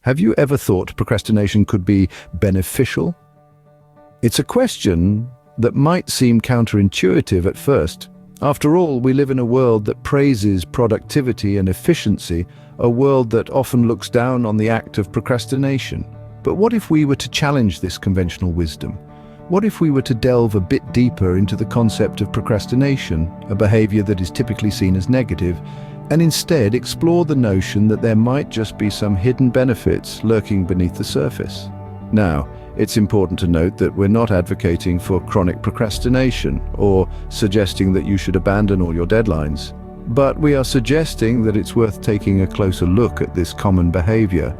Have you ever thought procrastination could be beneficial? It's a question that might seem counterintuitive at first. After all, we live in a world that praises productivity and efficiency, a world that often looks down on the act of procrastination. But what if we were to challenge this conventional wisdom? What if we were to delve a bit deeper into the concept of procrastination, a behavior that is typically seen as negative, and instead explore the notion that there might just be some hidden benefits lurking beneath the surface? Now, it's important to note that we're not advocating for chronic procrastination or suggesting that you should abandon all your deadlines, but we are suggesting that it's worth taking a closer look at this common behavior.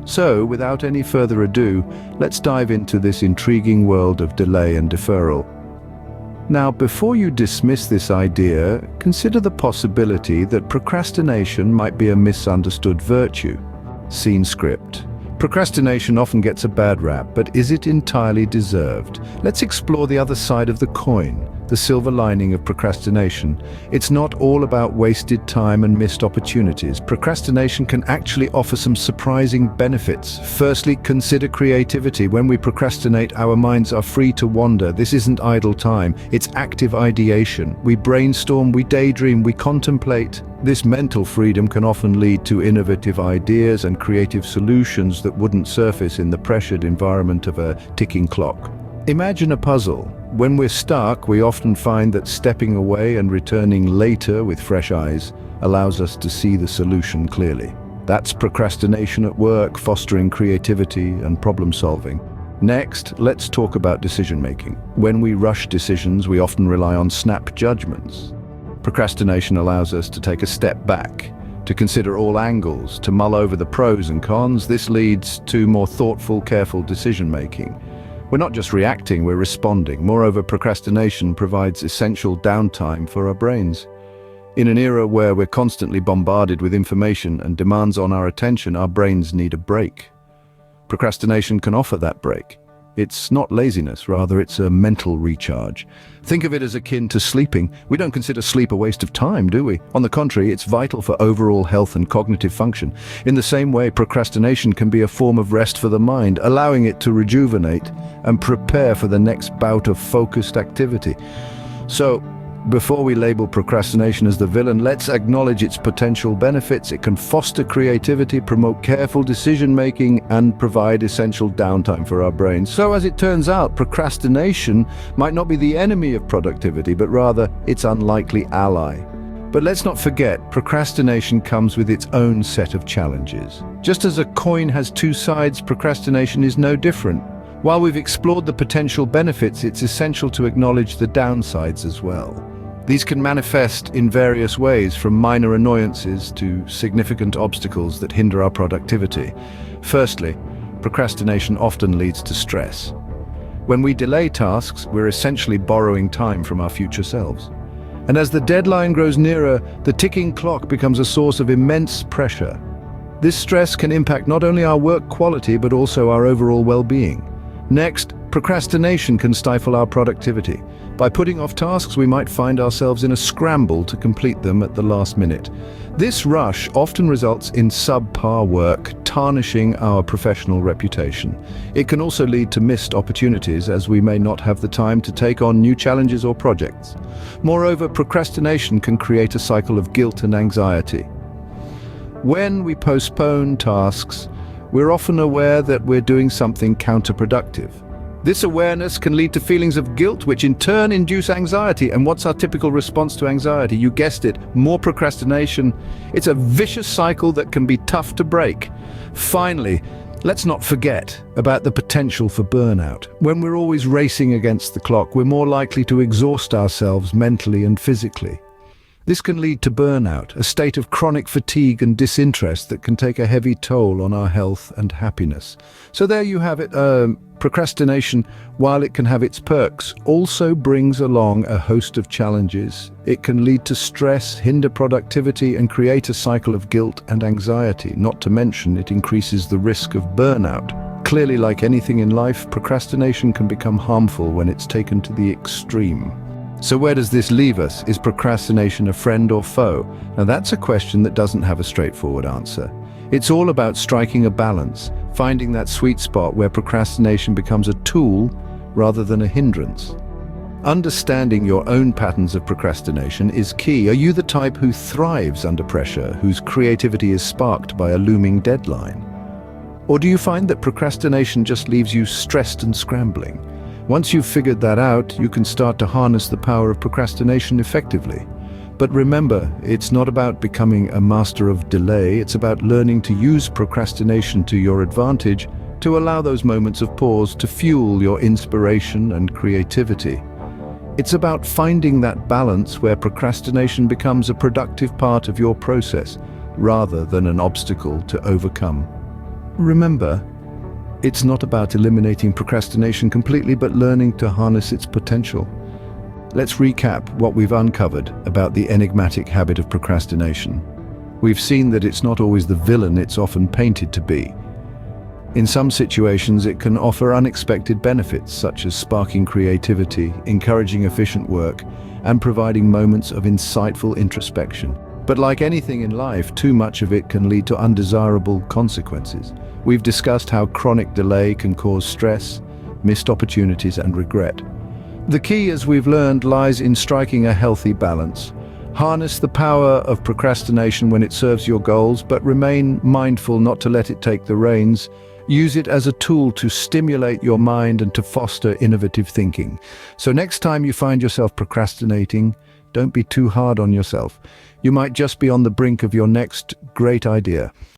So, without any further ado, let's dive into this intriguing world of delay and deferral. Now, before you dismiss this idea, consider the possibility that procrastination might be a misunderstood virtue. Scene script. Procrastination often gets a bad rap, but is it entirely deserved? Let's explore the other side of the coin, the silver lining of procrastination. It's not all about wasted time and missed opportunities. Procrastination can actually offer some surprising benefits. Firstly, consider creativity. When we procrastinate, our minds are free to wander. This isn't idle time, it's active ideation. We brainstorm, we daydream, we contemplate. This mental freedom can often lead to innovative ideas and creative solutions that wouldn't surface in the pressured environment of a ticking clock. Imagine a puzzle. When we're stuck, we often find that stepping away and returning later with fresh eyes allows us to see the solution clearly. That's procrastination at work, fostering creativity and problem solving. Next, let's talk about decision-making. When we rush decisions, we often rely on snap judgments. Procrastination allows us to take a step back, to consider all angles, to mull over the pros and cons. This leads to more thoughtful, careful decision-making. We're not just reacting, we're responding. Moreover, procrastination provides essential downtime for our brains. In an era where we're constantly bombarded with information and demands on our attention, our brains need a break. Procrastination can offer that break. It's not laziness, rather it's a mental recharge. Think of it as akin to sleeping. We don't consider sleep a waste of time, do we? On the contrary, it's vital for overall health and cognitive function. In the same way, procrastination can be a form of rest for the mind, allowing it to rejuvenate and prepare for the next bout of focused activity. So, before we label procrastination as the villain, let's acknowledge its potential benefits. It can foster creativity, promote careful decision-making, and provide essential downtime for our brains. So as it turns out, procrastination might not be the enemy of productivity, but rather its unlikely ally. But let's not forget, procrastination comes with its own set of challenges. Just as a coin has two sides, procrastination is no different. While we've explored the potential benefits, it's essential to acknowledge the downsides as well. These can manifest in various ways, from minor annoyances to significant obstacles that hinder our productivity. Firstly, procrastination often leads to stress. When we delay tasks, we're essentially borrowing time from our future selves. And as the deadline grows nearer, the ticking clock becomes a source of immense pressure. This stress can impact not only our work quality, but also our overall well-being. Next, procrastination can stifle our productivity. By putting off tasks, we might find ourselves in a scramble to complete them at the last minute. This rush often results in subpar work, tarnishing our professional reputation. It can also lead to missed opportunities, as we may not have the time to take on new challenges or projects. Moreover, procrastination can create a cycle of guilt and anxiety. When we postpone tasks, we're often aware that we're doing something counterproductive. This awareness can lead to feelings of guilt, which in turn induce anxiety. And what's our typical response to anxiety? You guessed it, more procrastination. It's a vicious cycle that can be tough to break. Finally, let's not forget about the potential for burnout. When we're always racing against the clock, we're more likely to exhaust ourselves mentally and physically. This can lead to burnout, a state of chronic fatigue and disinterest that can take a heavy toll on our health and happiness. So there you have it. Procrastination, while it can have its perks, also brings along a host of challenges. It can lead to stress, hinder productivity, and create a cycle of guilt and anxiety. Not to mention, it increases the risk of burnout. Clearly, like anything in life, procrastination can become harmful when it's taken to the extreme. So where does this leave us? Is procrastination a friend or foe? Now that's a question that doesn't have a straightforward answer. It's all about striking a balance, finding that sweet spot where procrastination becomes a tool rather than a hindrance. Understanding your own patterns of procrastination is key. Are you the type who thrives under pressure, whose creativity is sparked by a looming deadline? Or do you find that procrastination just leaves you stressed and scrambling? Once you've figured that out, you can start to harness the power of procrastination effectively. But remember, it's not about becoming a master of delay, it's about learning to use procrastination to your advantage, to allow those moments of pause to fuel your inspiration and creativity. It's about finding that balance where procrastination becomes a productive part of your process, rather than an obstacle to overcome. Remember, it's not about eliminating procrastination completely, but learning to harness its potential. Let's recap what we've uncovered about the enigmatic habit of procrastination. We've seen that it's not always the villain it's often painted to be. In some situations, it can offer unexpected benefits, such as sparking creativity, encouraging efficient work, and providing moments of insightful introspection. But like anything in life, too much of it can lead to undesirable consequences. We've discussed how chronic delay can cause stress, missed opportunities, and regret. The key, as we've learned, lies in striking a healthy balance. Harness the power of procrastination when it serves your goals, but remain mindful not to let it take the reins. Use it as a tool to stimulate your mind and to foster innovative thinking. So next time you find yourself procrastinating, don't be too hard on yourself. You might just be on the brink of your next great idea.